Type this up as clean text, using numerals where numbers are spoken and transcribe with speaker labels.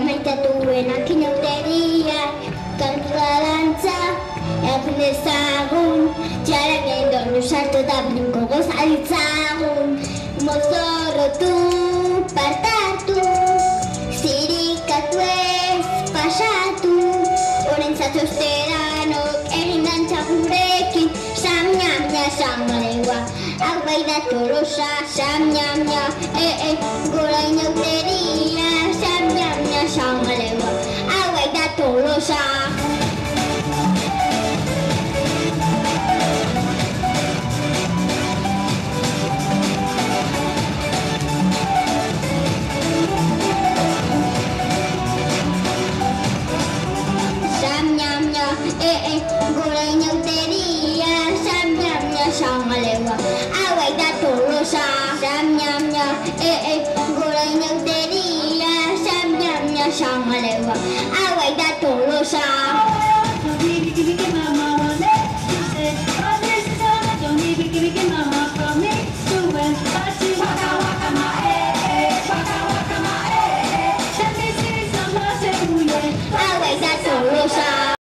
Speaker 1: Maitatuena kinokteria Kantularantza Egun ezagun Txaragin donu sartu da brinko gozalitzagun Mozorrotu Partartu Zirikatu ez pasatu Horen zatozteranok egin dantza gurekin Sam-nyam-nya samaleua Agua da tolosa Sam-nyam-nya Gora inokteria Sam-nyam-nya samaleua Agua da tolosa Gora inokteria Sam-nyam-nya samaleua Agua da tolosa Sam-nyam-nya Gora inokteria Sam-nyam-nya samaleua Agua da tolosa